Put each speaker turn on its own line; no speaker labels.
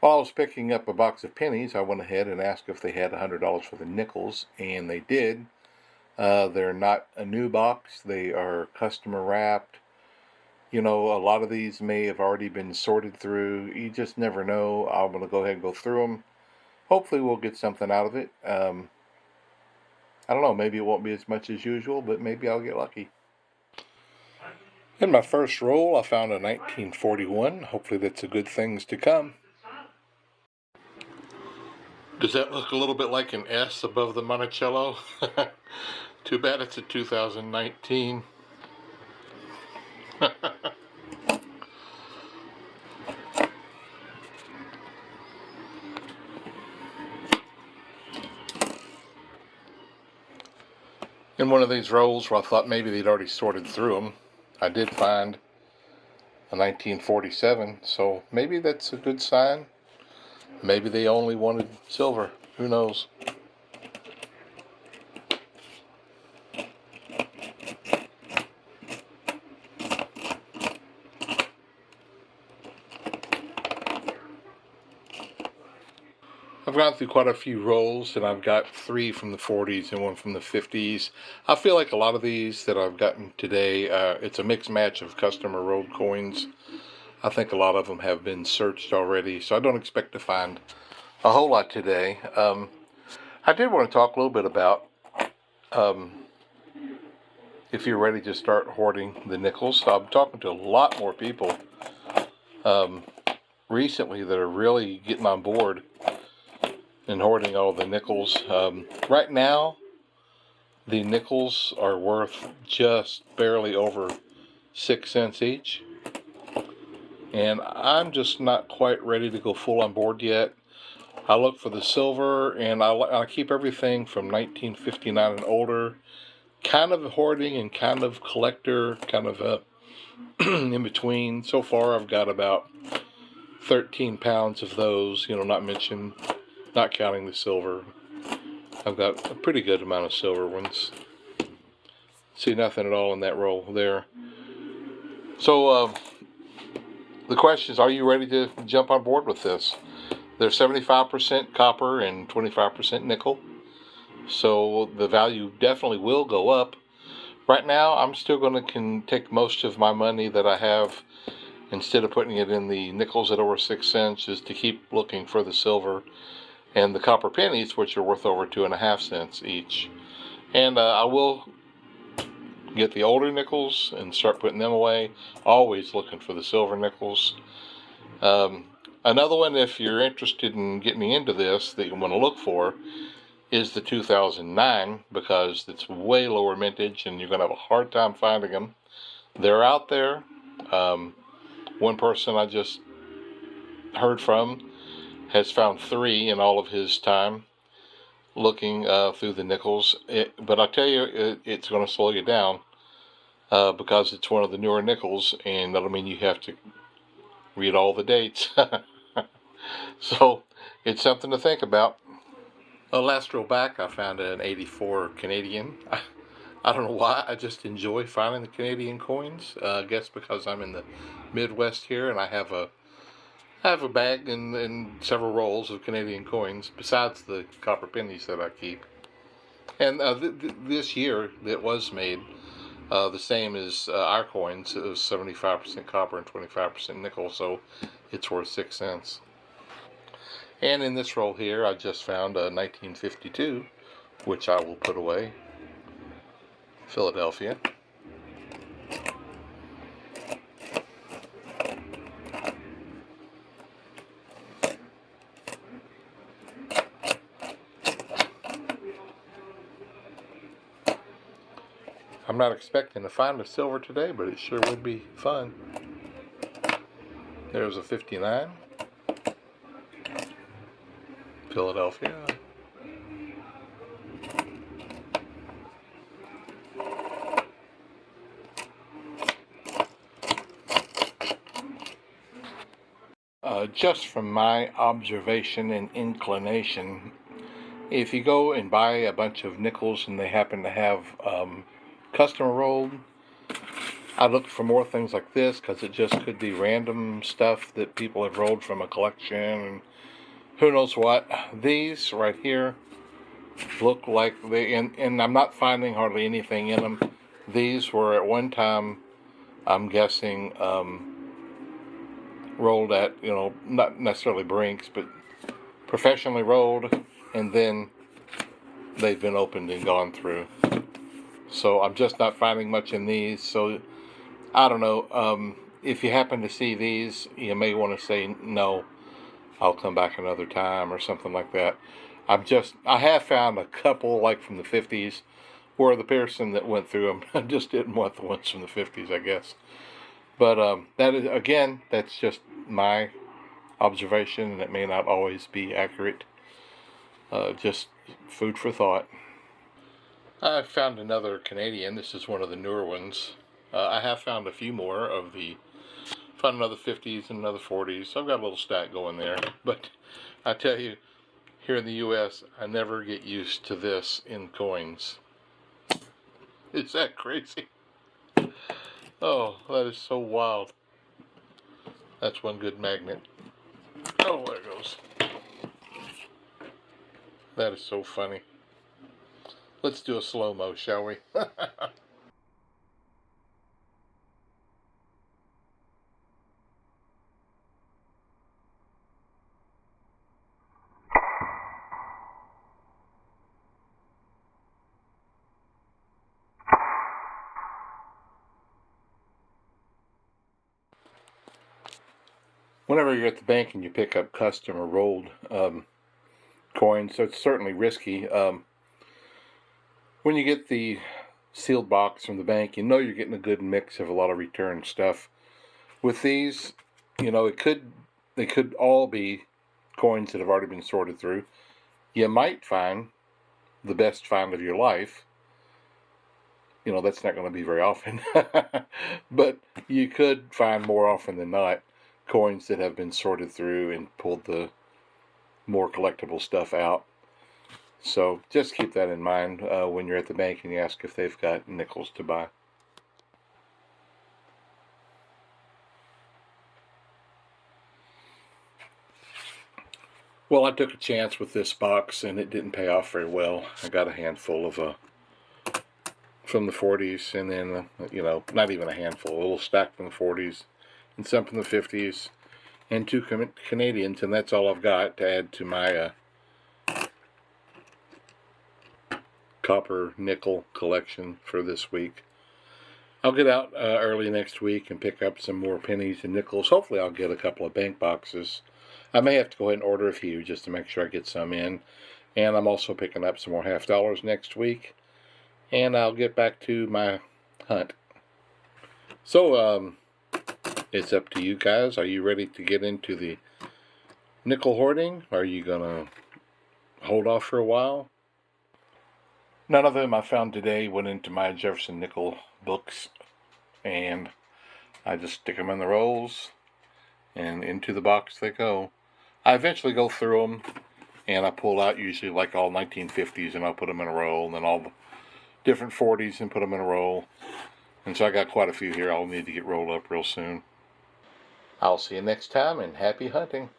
While I was picking up a box of pennies, I went ahead and asked if they had $100 for the nickels, and they did. They're not a new box. They are customer wrapped. You know, a lot of these may have already been sorted through. You just never know. I'm going to go ahead and go through them. Hopefully we'll get something out of it. I don't know, maybe it won't be as much as usual, but maybe I'll get lucky. In my first roll, I found a 1941. Hopefully that's a good things to come. Does that look a little bit like an S above the Monticello? Too bad it's a 2019. In one of these rolls where I thought maybe they'd already sorted through them, I did find a 1947, so maybe that's a good sign. Maybe they only wanted silver. Who knows? I've gone through quite a few rolls, and I've got 3 from the 40s and 1 from the 50s. I feel like a lot of these that I've gotten today, it's a mixed match of customer rolled coins. I think a lot of them have been searched already, so I don't expect to find a whole lot today. I did want to talk a little bit about if you're ready to start hoarding the nickels. So I'm talking to a lot more people recently that are really getting on board and hoarding all the nickels. Right now, the nickels are worth just barely over 6 cents each. And I'm just not quite ready to go full on board yet. I look for the silver, and I keep everything from 1959 and older. Kind of hoarding and kind of collector, kind of in between. So far, I've got about 13 pounds of those, not counting the silver. I've got a pretty good amount of silver ones. See nothing at all in that roll there. So the question is, are you ready to jump on board with this? They're 75% copper and 25% nickel. So the value definitely will go up. Right now, I'm still going to take most of my money that I have, instead of putting it in the nickels at over 6 cents, is to keep looking for the silver and the copper pennies, which are worth over 2.5 cents each. And I will get the older nickels and start putting them away. Always looking for the silver nickels. Another one, if you're interested in getting into this, that you want to look for is the 2009, because it's way lower mintage and you're going to have a hard time finding them. They're out there. One person I just heard from has found 3 in all of his time looking through the nickels. But I tell you, it's going to slow you down because it's one of the newer nickels, and that'll mean you have to read all the dates. So it's something to think about. Last roll back, I found an 84 Canadian. I don't know why, I just enjoy finding the Canadian coins. I guess because I'm in the Midwest here, and I have a bag and several rolls of Canadian coins, besides the copper pennies that I keep. And this year, it was made the same as our coins. It was 75% copper and 25% nickel, so it's worth 6 cents. And in this roll here, I just found a 1952, which I will put away. Philadelphia. I'm not expecting to find a silver today, but it sure would be fun. There's a 59. Philadelphia. Just from my observation and inclination, if you go and buy a bunch of nickels and they happen to have customer rolled, I looked for more things like this because it just could be random stuff that people have rolled from a collection and who knows what. These right here look like and I'm not finding hardly anything in them. These were at one time, I'm guessing, rolled at, not necessarily Brinks, but professionally rolled, and then they've been opened and gone through. So I'm just not finding much in these. So I don't know. If you happen to see these, you may want to say no. I'll come back another time or something like that. I have found a couple like from the 50s where the person that went through them just didn't want the ones from the 50s, I guess. But that's just my observation, and it may not always be accurate. Just food for thought. I found another Canadian. This is one of the newer ones. I have found a few more of the. Found another 50s and another 40s. So I've got a little stack going there. But I tell you, here in the U.S., I never get used to this in coins. Is that crazy? Oh, that is so wild. That's one good magnet. Oh, there it goes. That is so funny. Let's do a slow-mo, shall we? Whenever you're at the bank and you pick up custom or rolled coins, so it's certainly risky. When you get the sealed box from the bank, you know you're getting a good mix of a lot of return stuff. With these, they could all be coins that have already been sorted through. You might find the best find of your life. That's not going to be very often. But you could find more often than not coins that have been sorted through and pulled the more collectible stuff out. So just keep that in mind when you're at the bank and you ask if they've got nickels to buy. Well, I took a chance with this box and it didn't pay off very well. I got a handful of from the 40s, and then not even a handful, a little stack from the 40s and some from the 50s and two Canadians, and that's all I've got to add to my copper nickel collection for this week. I'll get out early next week and pick up some more pennies and nickels. Hopefully I'll get a couple of bank boxes. I may have to go ahead and order a few just to make sure I get some in. And I'm also picking up some more half dollars next week. And I'll get back to my hunt. So, it's up to you guys. Are you ready to get into the nickel hoarding? Are you going to hold off for a while? None of them I found today went into my Jefferson Nickel books, and I just stick them in the rolls, and into the box they go. I eventually go through them, and I pull out usually like all 1950s, and I'll put them in a roll, and then all the different 40s and put them in a roll. And so I got quite a few here I'll need to get rolled up real soon. I'll see you next time, and happy hunting.